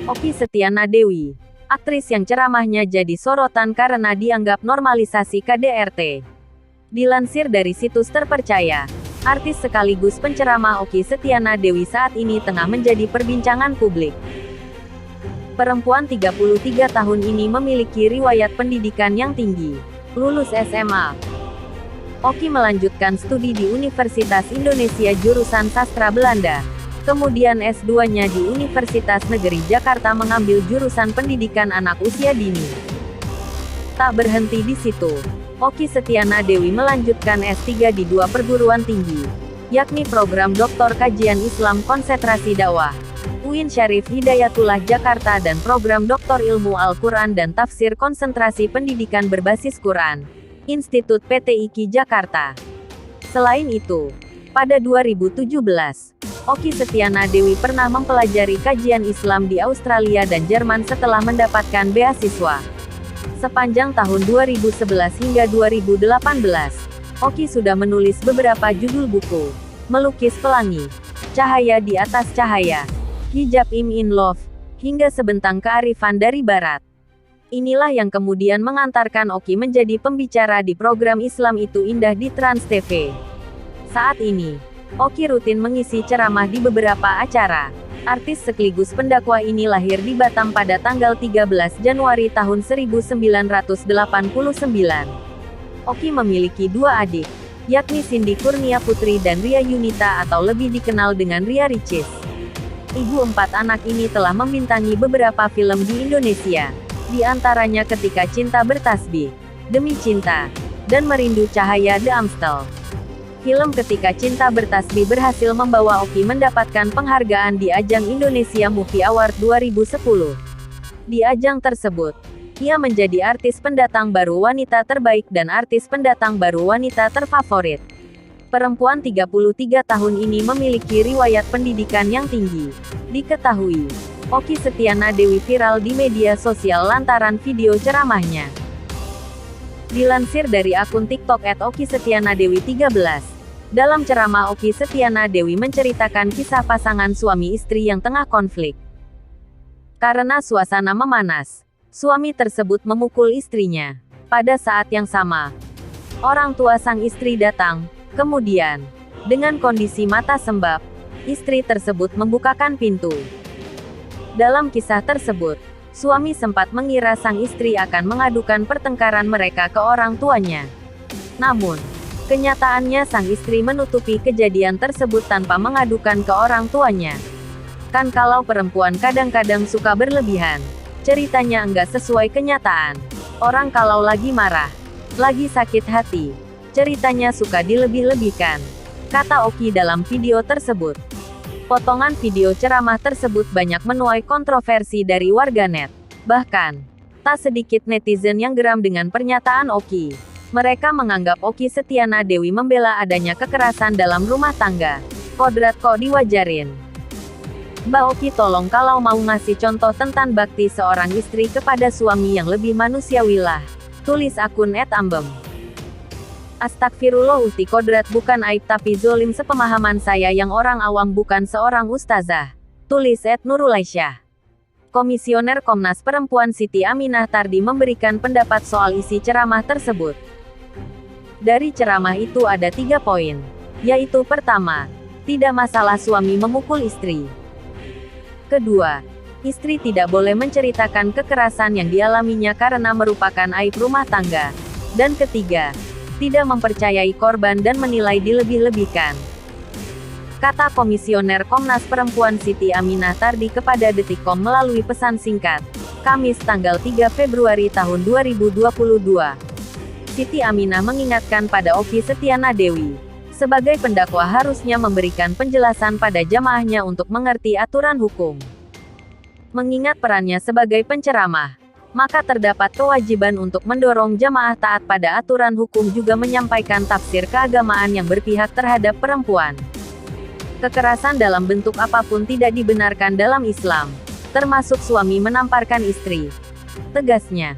Okky Setiana Dewi, aktris yang ceramahnya jadi sorotan karena dianggap normalisasi KDRT. Dilansir dari situs terpercaya, artis sekaligus penceramah Okky Setiana Dewi saat ini tengah menjadi perbincangan publik. Perempuan 33 tahun ini memiliki riwayat pendidikan yang tinggi. Lulus SMA. Okky melanjutkan studi di Universitas Indonesia jurusan Sastra Belanda. Kemudian S2-nya di Universitas Negeri Jakarta mengambil jurusan pendidikan anak usia dini. Tak berhenti di situ, Okky Setiana Dewi melanjutkan S3 di 2 perguruan tinggi, yakni program Doktor Kajian Islam Konsentrasi Dakwah, UIN Syarif Hidayatullah Jakarta dan program Doktor Ilmu Al-Quran dan Tafsir Konsentrasi Pendidikan Berbasis Quran, Institut PT IKI Jakarta. Selain itu, pada 2017, Okky Setiana Dewi pernah mempelajari kajian Islam di Australia dan Jerman setelah mendapatkan beasiswa. Sepanjang tahun 2011 hingga 2018, Okky sudah menulis beberapa judul buku, Melukis Pelangi, Cahaya di Atas Cahaya, Hijab in Love, hingga Sebentang Kearifan dari Barat. Inilah yang kemudian mengantarkan Okky menjadi pembicara di program Islam Itu Indah di Trans TV. Saat ini, Okky rutin mengisi ceramah di beberapa acara. Artis sekaligus pendakwah ini lahir di Batam pada tanggal 13 Januari tahun 1989. Okky memiliki 2 adik, yakni Cindy Kurnia Putri dan Ria Yunita atau lebih dikenal dengan Ria Ricis. Ibu 4 anak ini telah membintangi beberapa film di Indonesia, di antaranya Ketika Cinta Bertasbih, Demi Cinta, dan Merindu Cahaya The Amstel. Film Ketika Cinta Bertasbih berhasil membawa Okky mendapatkan penghargaan di ajang Indonesia Movie Award 2010. Di ajang tersebut, ia menjadi artis pendatang baru wanita terbaik dan artis pendatang baru wanita terfavorit. Perempuan 33 tahun ini memiliki riwayat pendidikan yang tinggi. Diketahui, Okky Setiana Dewi viral di media sosial lantaran video ceramahnya. Dilansir dari akun TikTok @OkkySetianaDewi13, dalam ceramah Okky Setiana Dewi menceritakan kisah pasangan suami istri yang tengah konflik. Karena suasana memanas, suami tersebut memukul istrinya. Pada saat yang sama, orang tua sang istri datang. Kemudian, dengan kondisi mata sembab, istri tersebut membukakan pintu. Dalam kisah tersebut, suami sempat mengira sang istri akan mengadukan pertengkaran mereka ke orang tuanya. Namun, kenyataannya sang istri menutupi kejadian tersebut tanpa mengadukan ke orang tuanya. Kan kalau perempuan kadang-kadang suka berlebihan, ceritanya enggak sesuai kenyataan. Orang kalau lagi marah, lagi sakit hati, ceritanya suka dilebih-lebihkan, kata Okky dalam video tersebut. Potongan video ceramah tersebut banyak menuai kontroversi dari warganet. Bahkan, tak sedikit netizen yang geram dengan pernyataan Okky. Mereka menganggap Okky Setiana Dewi membela adanya kekerasan dalam rumah tangga. Kodrat kok diwajarin. Mbak Okky tolong kalau mau ngasih contoh tentang bakti seorang istri kepada suami yang lebih manusiawilah. Tulis akun @ambem. Astagfirullah Uti kodrat bukan aib tapi zolim sepemahaman saya yang orang awam bukan seorang ustazah. Tulis @Nurulaisyah. Komisioner Komnas Perempuan Siti Aminah Tardi memberikan pendapat soal isi ceramah tersebut. Dari ceramah itu ada 3 poin, yaitu pertama, tidak masalah suami memukul istri. Kedua, istri tidak boleh menceritakan kekerasan yang dialaminya karena merupakan aib rumah tangga. Dan ketiga, tidak mempercayai korban dan menilai dilebih-lebihkan. Kata Komisioner Komnas Perempuan Siti Aminah Tardi kepada Detikcom melalui pesan singkat, Kamis tanggal 3 Februari tahun 2022. Siti Aminah mengingatkan pada Okky Setiana Dewi, sebagai pendakwah harusnya memberikan penjelasan pada jamaahnya untuk mengerti aturan hukum. Mengingat perannya sebagai penceramah, maka terdapat kewajiban untuk mendorong jamaah taat pada aturan hukum juga menyampaikan tafsir keagamaan yang berpihak terhadap perempuan. Kekerasan dalam bentuk apapun tidak dibenarkan dalam Islam, termasuk suami menamparkan istri. Tegasnya,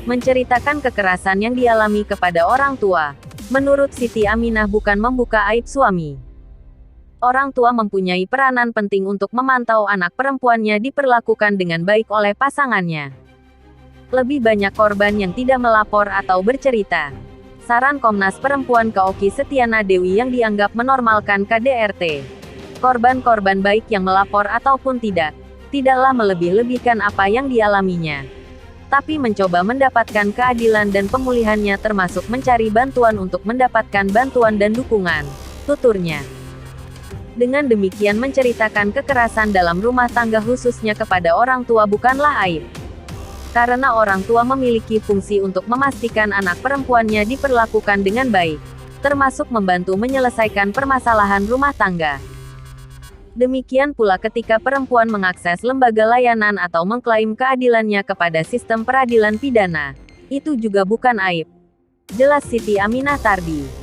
menceritakan kekerasan yang dialami kepada orang tua, menurut Siti Aminah bukan membuka aib suami. Orang tua mempunyai peranan penting untuk memantau anak perempuannya diperlakukan dengan baik oleh pasangannya. Lebih banyak korban yang tidak melapor atau bercerita. Saran Komnas Perempuan ke Oki Setiana Dewi yang dianggap menormalkan KDRT. Korban-korban baik yang melapor ataupun tidak, tidaklah melebih-lebihkan apa yang dialaminya, tapi mencoba mendapatkan keadilan dan pemulihannya, termasuk mencari bantuan untuk mendapatkan bantuan dan dukungan, tuturnya. Dengan demikian, menceritakan kekerasan dalam rumah tangga khususnya kepada orang tua bukanlah aib. Karena orang tua memiliki fungsi untuk memastikan anak perempuannya diperlakukan dengan baik, termasuk membantu menyelesaikan permasalahan rumah tangga. Demikian pula ketika perempuan mengakses lembaga layanan atau mengklaim keadilannya kepada sistem peradilan pidana. Itu juga bukan aib. Jelas Siti Aminah Tardi.